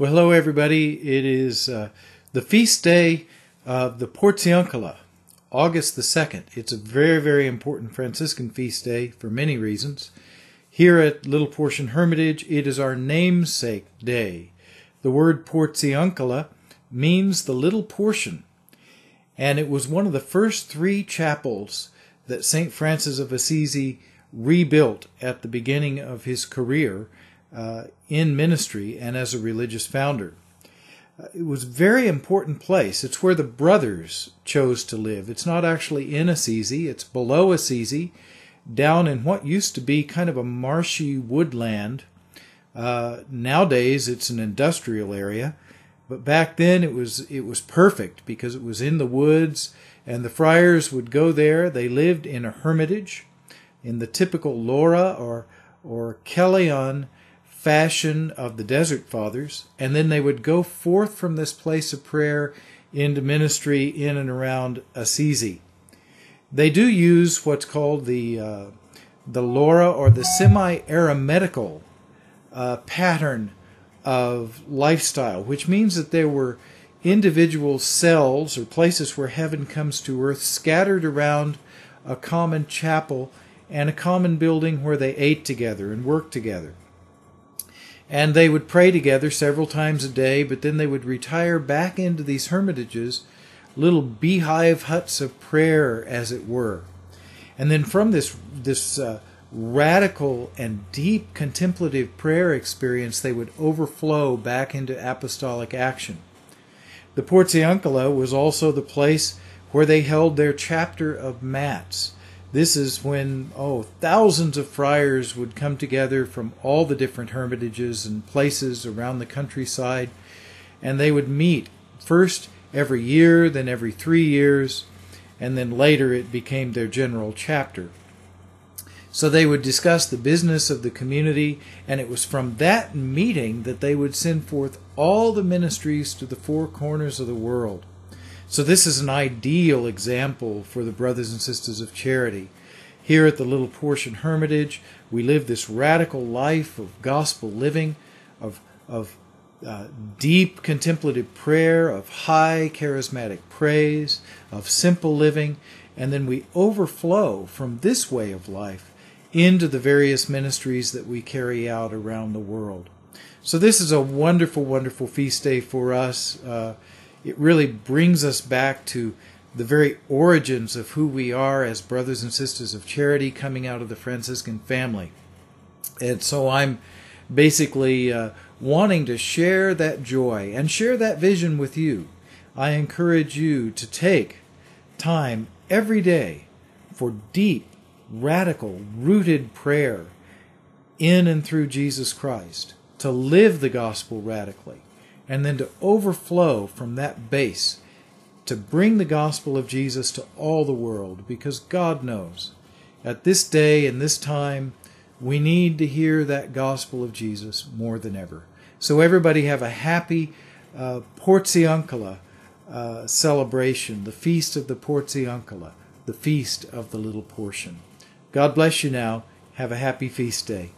Well, hello everybody. It is the feast day of the Portiuncula, August the 2nd. It's a very, very important Franciscan feast day for many reasons. Here at Little Portion Hermitage, it is our namesake day. The word Portiuncula means the little portion, and it was one of the first 3 chapels that St. Francis of Assisi rebuilt at the beginning of his career in ministry and as a religious founder. It was a very important place. It's where the brothers chose to live. It's not actually in Assisi. It's below Assisi, down in what used to be kind of a marshy woodland. Nowadays it's an industrial area, but back then it was perfect because it was in the woods, and the friars would go there. They lived in a hermitage in the typical Laura or Kellyan fashion of the Desert Fathers, and then they would go forth from this place of prayer into ministry in and around Assisi. They do use what's called the Laura or the semi-eremitical pattern of lifestyle, which means that there were individual cells or places where heaven comes to earth scattered around a common chapel and a common building where they ate together and worked together. And they would pray together several times a day, but then they would retire back into these hermitages, little beehive huts of prayer, as it were. And then from this radical and deep contemplative prayer experience, they would overflow back into apostolic action. The Portiuncula was also the place where they held their chapter of mats. This is when, thousands of friars would come together from all the different hermitages and places around the countryside, and they would meet first every year, then every 3 years, and then later it became their general chapter. So they would discuss the business of the community, and it was from that meeting that they would send forth all the ministries to the 4 corners of the world. So this is an ideal example for the brothers and sisters of charity. Here at the Little Portion Hermitage, we live this radical life of gospel living, of deep contemplative prayer, of high charismatic praise, of simple living, and then we overflow from this way of life into the various ministries that we carry out around the world. So this is a wonderful, wonderful feast day for us. It really brings us back to the very origins of who we are as brothers and sisters of charity coming out of the Franciscan family. And so I'm basically wanting to share that joy and share that vision with you. I encourage you to take time every day for deep, radical, rooted prayer in and through Jesus Christ, to live the gospel radically, and then to overflow from that base to bring the gospel of Jesus to all the world, because God knows at this day and this time we need to hear that gospel of Jesus more than ever. So everybody have a happy Portiuncula celebration, the feast of the Portiuncula, the feast of the little portion. God bless you now. Have a happy feast day.